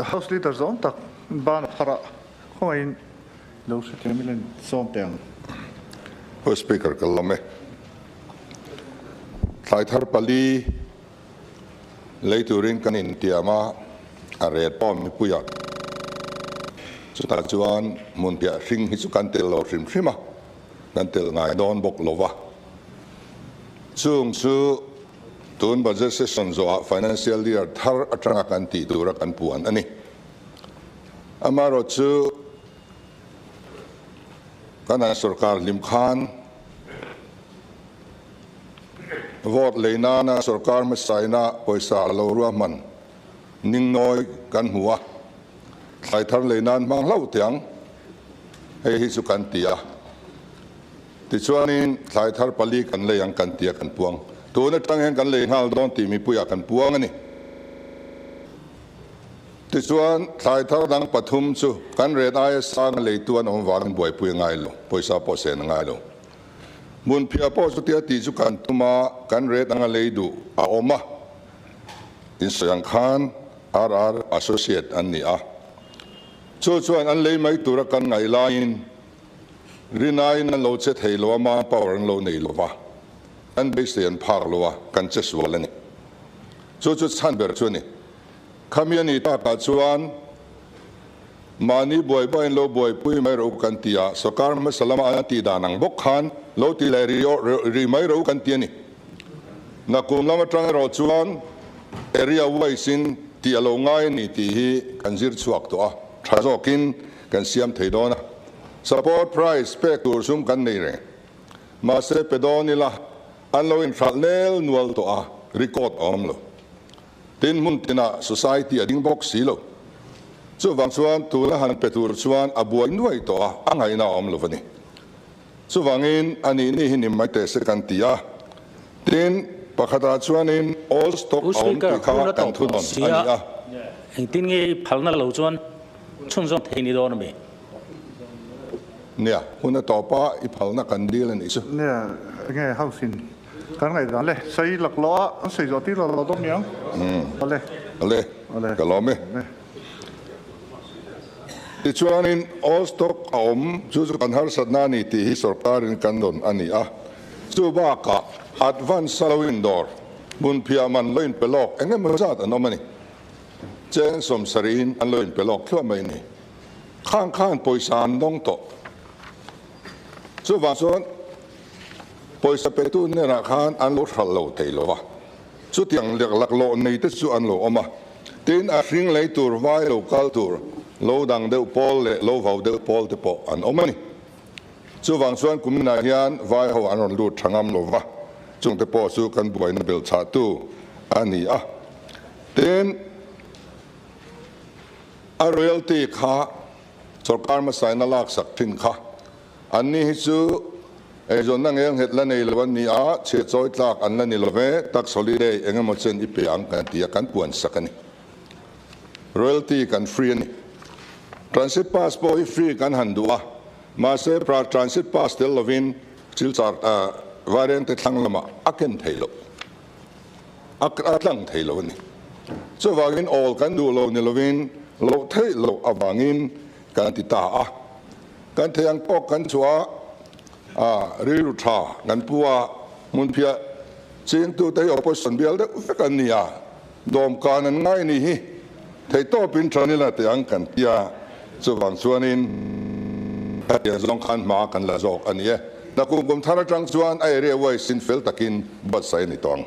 House Leader zone tak ban khara khoin lo se termilen zone teng House Speaker kalame Thai thar pali leiturin kanin tiama are pom mi puya chuta chuan mun pia ring hi chu kan tel lo rim rima kan tel ngai don bok lova chung chu tun budget session zo financial year thar atanga kan ti tura kan puan ani amaro chu kana sarkar lim khan vote leina na sarkar ma saina poisa lo ruwa man ning noi kan huwa thai thar leina mang lau tiang hei hi chu kan tia ti chuanin thai thar pali kan le yang kan tia kan puang tu na tang hen kan le ngal don ti mi puya kan puang ani ti chuan thai thar dang pathum chu kan red ai sang le tuan om wang boi pui ngai lo poisa po se ngai lo mun phia po chu tia ti chu kan tuma kan red anga le du a oma in sayang khan RR associate an ni a chu chuan an le mai tura kan ngai lain rinai na lo che thei lo ma power lo nei lo wa an be se an phar lo wa kan che su la ni chu chu chan ber chu ni khamiani ta ka chuan mani boy boy lo boy pui mai ro kan tia sarkar ma salama ti danang bok khan lo ti le ri mai ro kan tia ni na kum lama tang ro chuan area wise in ti alo ngai ni ti hi kan zir chuak to a thazokin kan siam thei dona support price pek tur sum kan nei re ma se pedoni la an lo in thalnel nual to a record om lo tin mun tina society ading box silo chu wang chuan tu la han petur chuan abuai nuai to a angai na om lo vani chu wangin ani ni hinim mai te se kan tia tin pakhata chuanin all stock om ti kha kan thu don ani a tin nge phalna lo chuan chung chung thei ni don me nia huna to pa I phalna kan dil ani chu ne nge housing kan ngai dan le sei lak lo sei zo ti lo dom yang ale kalome ti chuanin all stock om chu kan har satna ni ti hi sarkarin kan don ani a chu ba ka advance salawin dor bun phia man loin pelok engem zat anomani cheng som sarin an loin pelok thua mai ni khang poisa an dong to chu wa son poisa petu ne ra khan an lo thal lo thei lo wa chu tiang lek lak lo nei te chu an lo oma tin a ring lei tur vai lo kal tur lo dang deuh pol le lo vau deuh pol te po an omani chu wang chuan kumna hian vai ho an ron lut thangam lo wa chung te po chu kan buai na bel cha tu ani a tin a royalty kha sarkar ma saina lak sak thin kha ani hi chu e zon na ngeng het la nei lo ni a che choi tlak an la ni lo ve tak soliday engemaw chen ipe ang kan tia kan puan sakani royalty kan free ani transit pass po hi free kan handua ma se pra transit pass tel lovin silchar variant te thanglama aken thailo atlang thailo ni so wangin all kan du lo ni lovin lo thailo awangin kan ti ta a kan thayang pok kan chua riru tha kan puwa mun phia chin tu te opposition bial de kan nia dom kan an ngai ni hi thei to pin thanila te ang kan tia chu wang chuanin ya zong khan ma kan la zok ani e na kum thara tang chuan ai re wai sin fel takin bat sai ni tong